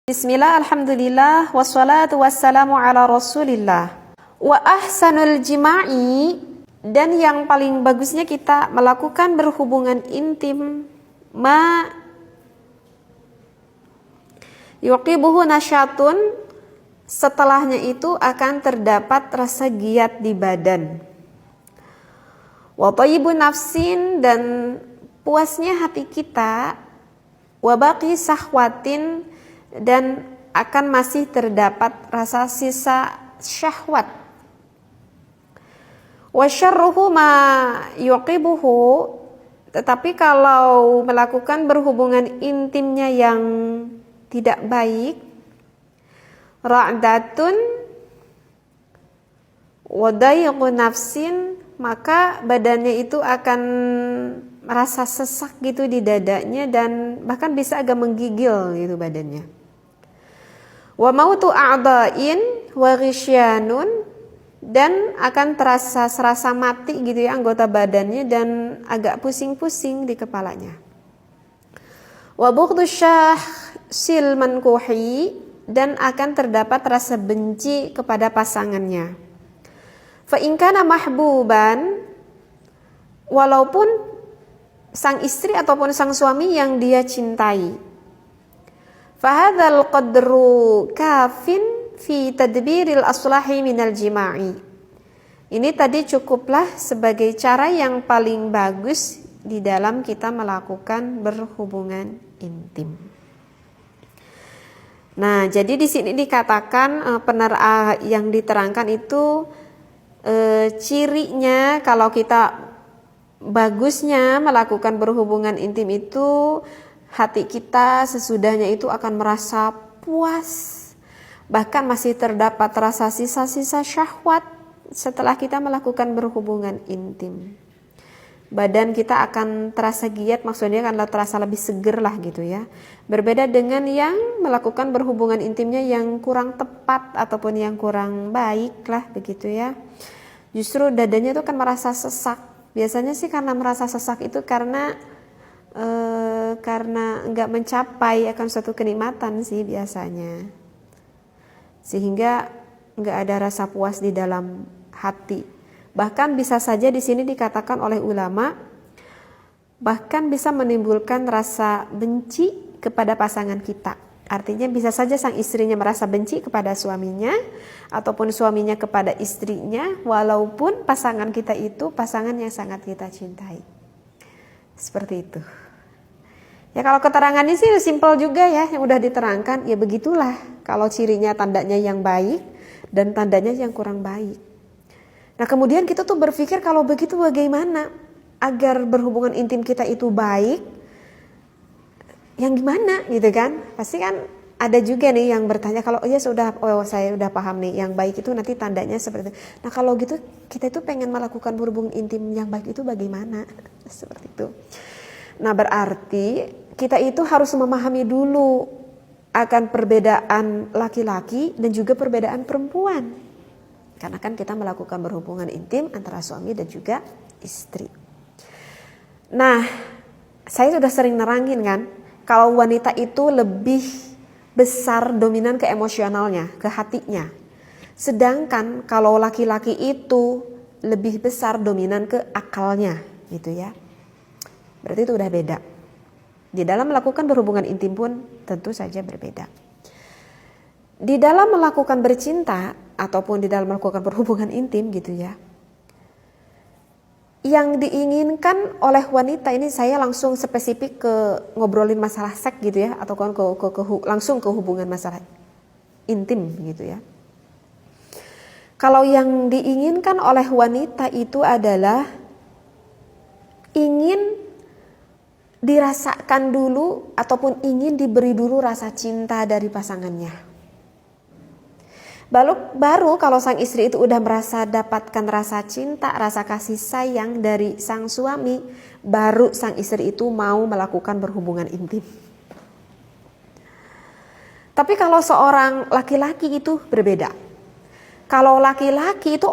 Bismillah, alhamdulillah, wassalatu wassalamu ala rasulillah. Wa ahsanul jima'i, dan yang paling bagusnya kita melakukan berhubungan intim ma yuqibuhu nasyatun, setelahnya itu akan terdapat rasa giat di badan. Wa tayyibun nafsin, dan puasnya hati kita. Wa baqi sahwatin, dan akan masih terdapat rasa sisa syahwat. Wa syarruhu ma yuqibuhu, tetapi kalau melakukan berhubungan intimnya yang tidak baik, ra'datun wa dayqu nafsin, maka badannya itu akan merasa sesak gitu di dadanya dan bahkan bisa agak menggigil gitu badannya. Wa mautu a'dha'in wa ghisyanun, dan akan serasa mati gitu ya anggota badannya dan agak pusing-pusing di kepalanya. Wa bughdu syahsil mankuhi, dan akan terdapat rasa benci kepada pasangannya. Fa in kana mahbuban, walaupun sang istri ataupun sang suami yang dia cintai, fahadzal qadru kafin fi tadbiril aslahi minal jima'i. Ini tadi cukuplah sebagai cara yang paling bagus di dalam kita melakukan berhubungan intim. Nah, jadi di sini dikatakan yang diterangkan itu cirinya kalau kita bagusnya melakukan berhubungan intim itu, hati kita sesudahnya itu akan merasa puas, bahkan masih terdapat rasa sisa-sisa syahwat setelah kita melakukan berhubungan intim. Badan kita akan terasa giat, maksudnya akan terasa lebih seger lah gitu ya. Berbeda dengan yang melakukan berhubungan intimnya yang kurang tepat ataupun yang kurang baik lah begitu ya. Justru dadanya itu kan merasa sesak. Biasanya sih karena merasa sesak itu karena nggak mencapai akan suatu kenikmatan sih biasanya, sehingga nggak ada rasa puas di dalam hati. Bahkan bisa saja di sini dikatakan oleh ulama, bahkan bisa menimbulkan rasa benci kepada pasangan kita. Artinya bisa saja sang istrinya merasa benci kepada suaminya, ataupun suaminya kepada istrinya, walaupun pasangan kita itu pasangan yang sangat kita cintai. Seperti itu. Ya kalau keterangannya sih simpel juga ya, yang udah diterangkan, ya begitulah kalau cirinya tandanya yang baik dan tandanya yang kurang baik. Nah kemudian kita tuh berpikir kalau begitu bagaimana agar berhubungan intim kita itu baik, yang gimana gitu kan. Pasti kan ada juga nih yang bertanya, kalau saya udah paham nih, yang baik itu nanti tandanya seperti itu. Nah kalau gitu kita itu pengen melakukan hubungan intim yang baik itu bagaimana? Seperti itu. Nah berarti kita itu harus memahami dulu akan perbedaan laki-laki dan juga perbedaan perempuan. Karena kan kita melakukan berhubungan intim antara suami dan juga istri. Nah, saya sudah sering nerangin kan, kalau wanita itu lebih besar dominan ke emosionalnya, ke hatinya. Sedangkan kalau laki-laki itu lebih besar dominan ke akalnya, gitu ya. Berarti itu udah beda. Di dalam melakukan berhubungan intim pun tentu saja berbeda. Di dalam melakukan bercinta ataupun di dalam melakukan berhubungan intim gitu ya, yang diinginkan oleh wanita ini, saya langsung spesifik ke ngobrolin masalah seks gitu ya, atau langsung ke hubungan masalah intim gitu ya. Kalau yang diinginkan oleh wanita itu adalah ingin dirasakan dulu ataupun ingin diberi dulu rasa cinta dari pasangannya. Baru kalau sang istri itu udah merasa dapatkan rasa cinta, rasa kasih sayang dari sang suami, baru sang istri itu mau melakukan berhubungan intim. Tapi kalau seorang laki-laki itu berbeda. Kalau laki-laki itu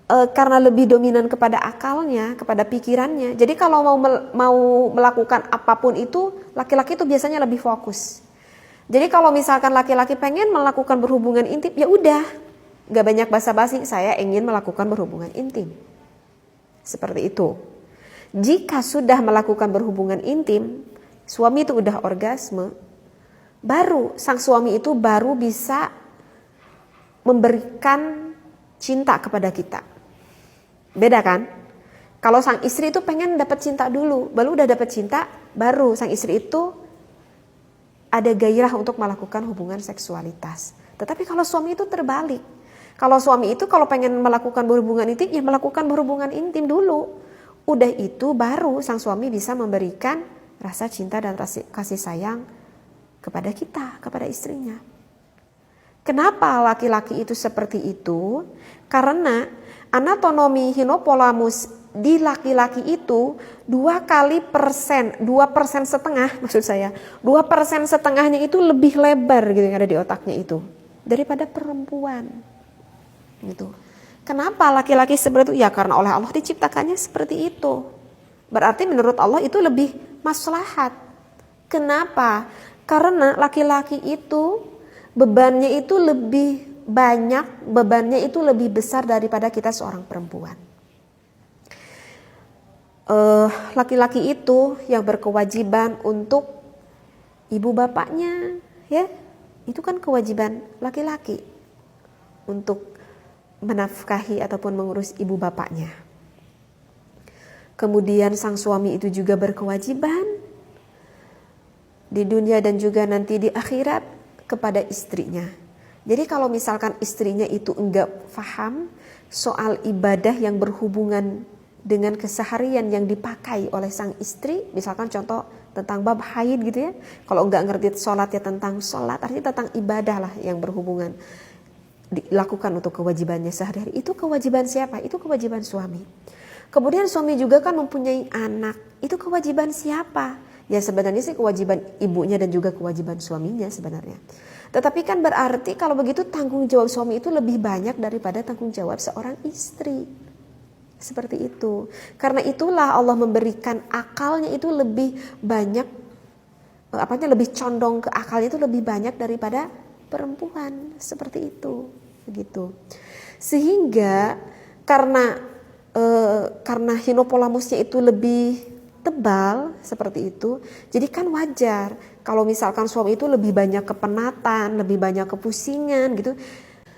karena lebih dominan kepada akalnya, kepada pikirannya. Jadi kalau mau melakukan apapun itu, laki-laki itu biasanya lebih fokus. Jadi kalau misalkan laki-laki pengen melakukan berhubungan intim, ya udah, gak banyak basa-basi, saya ingin melakukan berhubungan intim. Seperti itu. Jika sudah melakukan berhubungan intim, suami itu udah orgasme, baru sang suami itu baru bisa memberikan cinta kepada kita. Beda kan? Kalau sang istri itu pengen dapat cinta dulu, baru udah dapat cinta, baru sang istri itu ada gairah untuk melakukan hubungan seksualitas. Tetapi kalau suami itu terbalik. Kalau suami itu kalau pengen melakukan berhubungan intim, ya melakukan berhubungan intim dulu. Udah itu baru sang suami bisa memberikan rasa cinta dan kasih sayang kepada kita, kepada istrinya. Kenapa laki-laki itu seperti itu? Karena anatomi hipotalamus di laki-laki itu 2% maksud saya 2% itu lebih lebar gitu yang ada di otaknya itu daripada perempuan gitu. Kenapa laki-laki seperti itu? Ya karena oleh Allah diciptakannya seperti itu. Berarti menurut Allah itu lebih maslahat. Kenapa? Karena laki-laki itu bebannya itu lebih banyak, bebannya itu lebih besar daripada kita seorang perempuan. Laki-laki itu yang berkewajiban untuk ibu bapaknya, ya, itu kan kewajiban laki-laki untuk menafkahi ataupun mengurus ibu bapaknya. Kemudian sang suami itu juga berkewajiban di dunia dan juga nanti di akhirat kepada istrinya. Jadi kalau misalkan istrinya itu enggak paham soal ibadah yang berhubungan dengan keseharian yang dipakai oleh sang istri, misalkan contoh tentang bab haid gitu ya. Kalau enggak ngerti sholat ya tentang sholat, artinya tentang ibadah lah yang berhubungan dilakukan untuk kewajibannya sehari-hari. Itu kewajiban siapa? Itu kewajiban suami. Kemudian suami juga kan mempunyai anak. Itu kewajiban siapa? Ya sebenarnya sih kewajiban ibunya dan juga kewajiban suaminya sebenarnya. Tetapi kan berarti kalau begitu tanggung jawab suami itu lebih banyak daripada tanggung jawab seorang istri. Seperti itu. Karena itulah Allah memberikan akalnya itu lebih banyak, lebih condong ke akalnya itu lebih banyak daripada perempuan. Seperti itu. Begitu. Sehingga karena hipotalamusnya itu lebih tebal seperti itu, jadi kan wajar kalau misalkan suami itu lebih banyak kepenatan, lebih banyak kepusingan gitu,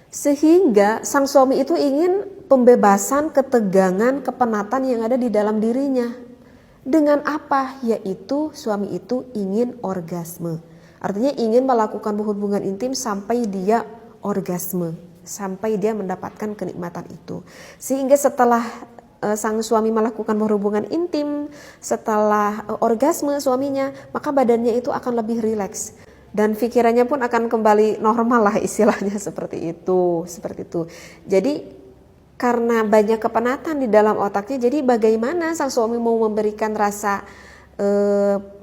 sehingga sang suami itu ingin pembebasan ketegangan, kepenatan yang ada di dalam dirinya. Dengan apa? Yaitu suami itu ingin orgasme, artinya ingin melakukan hubungan intim sampai dia orgasme, sampai dia mendapatkan kenikmatan itu. Sehingga setelah sang suami melakukan hubungan intim, setelah orgasme suaminya, maka badannya itu akan lebih rileks dan pikirannya pun akan kembali normal lah istilahnya seperti itu. Jadi karena banyak kepenatan di dalam otaknya, jadi bagaimana sang suami mau memberikan rasa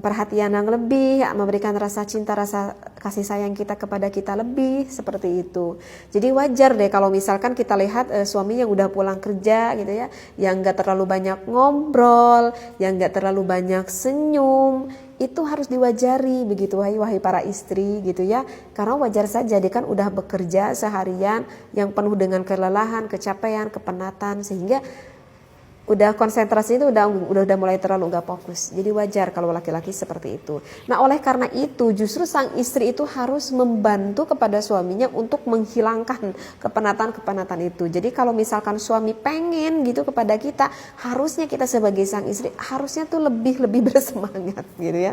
perhatian yang lebih, memberikan rasa cinta, rasa kasih sayang kita kepada kita lebih, seperti itu. Jadi wajar deh kalau misalkan kita lihat suami yang udah pulang kerja gitu ya, yang gak terlalu banyak ngobrol, yang gak terlalu banyak senyum, itu harus diwajari begitu wahai para istri gitu ya. Karena wajar saja dia kan udah bekerja seharian yang penuh dengan kelelahan, kecapean, kepenatan, sehingga udah konsentrasi itu udah mulai terlalu nggak fokus. Jadi wajar kalau laki-laki seperti itu. Nah oleh karena itu justru sang istri itu harus membantu kepada suaminya untuk menghilangkan kepenatan itu. Jadi kalau misalkan suami pengen gitu kepada kita, harusnya kita sebagai sang istri harusnya tuh lebih bersemangat gitu ya.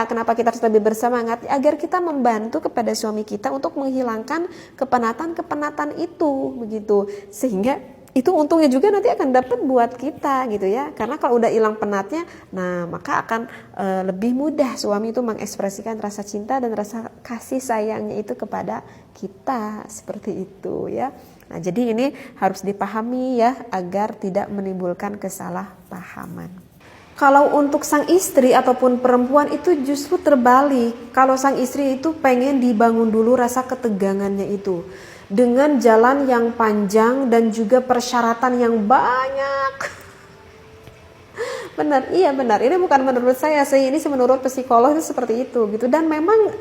Kenapa kita harus lebih bersemangat? Agar kita membantu kepada suami kita untuk menghilangkan kepenatan itu begitu. Sehingga itu untungnya juga nanti akan dapat buat kita gitu ya. Karena kalau udah hilang penatnya, nah maka akan lebih mudah suami itu mengekspresikan rasa cinta dan rasa kasih sayangnya itu kepada kita, seperti itu ya. Nah jadi ini harus dipahami ya agar tidak menimbulkan kesalahpahaman. Kalau untuk sang istri ataupun perempuan itu justru terbalik. Kalau sang istri itu pengen dibangun dulu rasa ketegangannya itu dengan jalan yang panjang dan juga persyaratan yang banyak. Benar, iya benar. Ini bukan menurut saya sih, ini menurut psikolog itu seperti itu gitu. Dan memang